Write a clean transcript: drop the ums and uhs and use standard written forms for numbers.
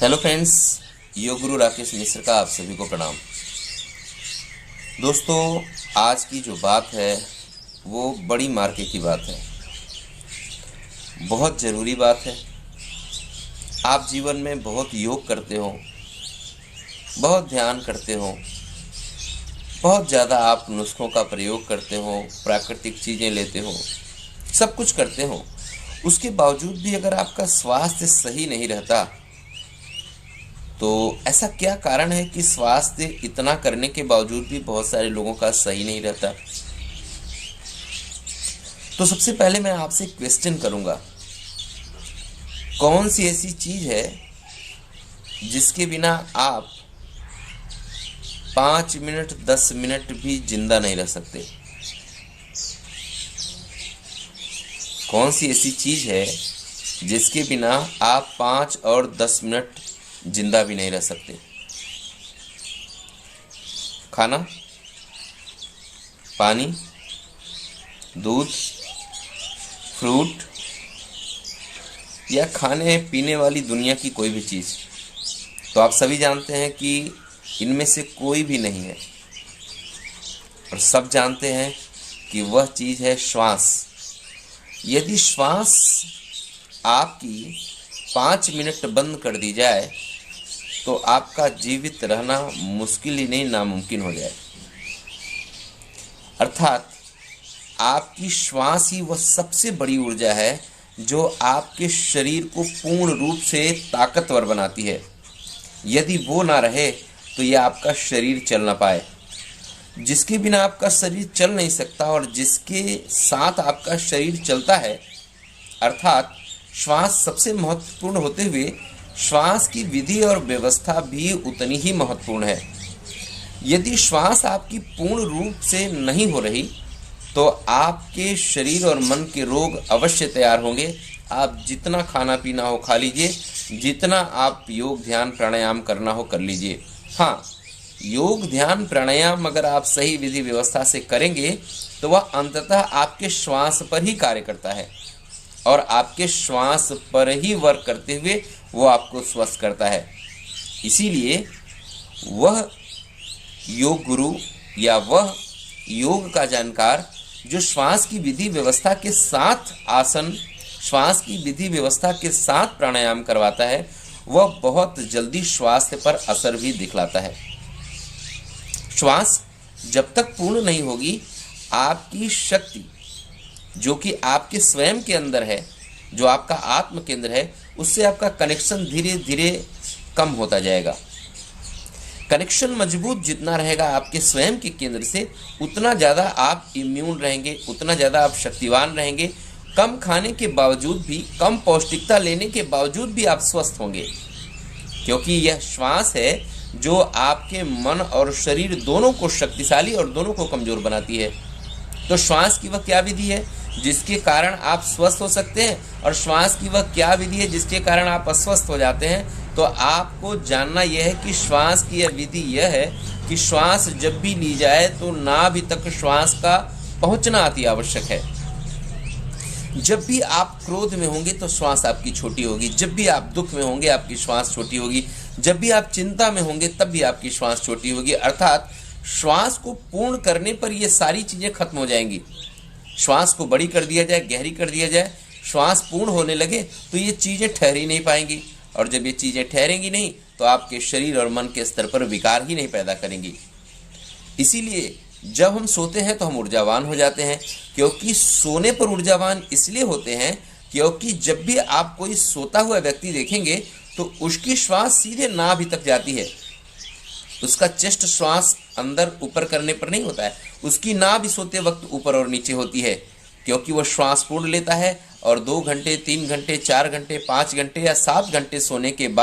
Hello friends, yoga guru Rakesh मिश्र का आप सभी को प्रणाम। दोस्तों, आज की जो बात है वो बड़ी मार्के की बात है, बहुत ज़रूरी बात है। आप जीवन में बहुत योग करते हो, बहुत ध्यान करते हो, बहुत ज़्यादा आप नुस्खों का प्रयोग करते हो, प्राकृतिक चीज़ें लेते हो, सब कुछ करते हो। उसके बावजूद भी अगर आपका स्वास्थ्य सही नहीं रहता तो ऐसा क्या कारण है कि स्वास्थ्य इतना करने के बावजूद भी बहुत सारे लोगों का सही नहीं रहता? तो सबसे पहले मैं आपसे क्वेश्चन करूंगा, कौन सी ऐसी चीज है जिसके बिना आप 5 मिनट 10 मिनट भी जिंदा नहीं रह सकते? कौन सी ऐसी चीज है जिसके बिना आप 5 और 10 मिनट जिंदा भी नहीं रह सकते? खाना, पानी, दूध, फ्रूट या खाने पीने वाली दुनिया की कोई भी चीज़? तो आप सभी जानते हैं कि इनमें से कोई भी नहीं है, और सब जानते हैं कि वह चीज़ है श्वास। यदि श्वास आपकी 5 मिनट बंद कर दी जाए तो आपका जीवित रहना मुश्किल ही नहीं, नामुमकिन हो जाए। अर्थात आपकी श्वास ही वह सबसे बड़ी ऊर्जा है जो आपके शरीर को पूर्ण रूप से ताकतवर बनाती है। यदि वो ना रहे तो यह आपका शरीर चल ना पाए। जिसके बिना आपका शरीर चल नहीं सकता और जिसके साथ आपका शरीर चलता है, अर्थात श्वास सबसे महत्वपूर्ण होते हुए श्वास की विधि और व्यवस्था भी उतनी ही महत्वपूर्ण है। यदि श्वास आपकी पूर्ण रूप से नहीं हो रही तो आपके शरीर और मन के रोग अवश्य तैयार होंगे। आप जितना खाना पीना हो खा लीजिए, जितना आप योग ध्यान प्राणायाम करना हो कर लीजिए। हाँ, योग ध्यान प्राणायाम अगर आप सही विधि व्यवस्था से करेंगे तो वह अंततः आपके श्वास पर ही कार्य करता है, और आपके श्वास पर ही वर्क करते हुए वो आपको स्वस्थ करता है। इसीलिए वह योग गुरु या वह योग का जानकार जो श्वास की विधि व्यवस्था के साथ आसन, श्वास की विधि व्यवस्था के साथ प्राणायाम करवाता है, वह बहुत जल्दी स्वास्थ्य पर असर भी दिखलाता है। श्वास जब तक पूर्ण नहीं होगी, आपकी शक्ति जो कि आपके स्वयं के अंदर है, जो आपका आत्म केंद्र है, उससे आपका कनेक्शन धीरे धीरे कम होता जाएगा। कनेक्शन मजबूत जितना रहेगा आपके स्वयं के केंद्र से, उतना ज़्यादा आप इम्यून रहेंगे, उतना ज़्यादा आप शक्तिवान रहेंगे। कम खाने के बावजूद भी, कम पौष्टिकता लेने के बावजूद भी आप स्वस्थ होंगे, क्योंकि यह श्वास है जो आपके मन और शरीर दोनों को शक्तिशाली और दोनों को कमज़ोर बनाती है। तो श्वास की वह क्या विधि है जिसके कारण आप स्वस्थ हो सकते हैं, और श्वास की वह क्या विधि है जिसके कारण आप अस्वस्थ हो जाते हैं? तो आपको जानना यह है कि श्वास की यह विधि यह है कि श्वास जब भी ली जाए तो नाभि तक श्वास का पहुंचना अति आवश्यक है। जब भी आप क्रोध में होंगे तो श्वास आपकी छोटी होगी, जब भी आप दुख में होंगे आपकी श्वास छोटी होगी, जब भी आप चिंता में होंगे तब भी आपकी श्वास छोटी होगी। अर्थात श्वास को पूर्ण करने पर ये सारी चीज़ें खत्म हो जाएंगी। श्वास को बड़ी कर दिया जाए, गहरी कर दिया जाए, श्वास पूर्ण होने लगे तो ये चीज़ें ठहर ही नहीं पाएंगी, और जब ये चीज़ें ठहरेंगी नहीं तो आपके शरीर और मन के स्तर पर विकार ही नहीं पैदा करेंगी। इसीलिए जब हम सोते हैं तो हम ऊर्जावान हो जाते हैं, क्योंकि सोने पर ऊर्जावान इसलिए होते हैं क्योंकि जब भी आप कोई सोता हुआ व्यक्ति देखेंगे तो उसकी श्वास सीधे नाभि तक जाती है। उसका चेस्ट श्वास अंदर ऊपर करने पर नहीं होता है, उसकी नाभि सोते वक्त ऊपर और नीचे होती है, क्योंकि वह श्वास पूर्ण लेता है और 2 घंटे 3 घंटे 4 घंटे 5 घंटे या 7 घंटे सोने के बाद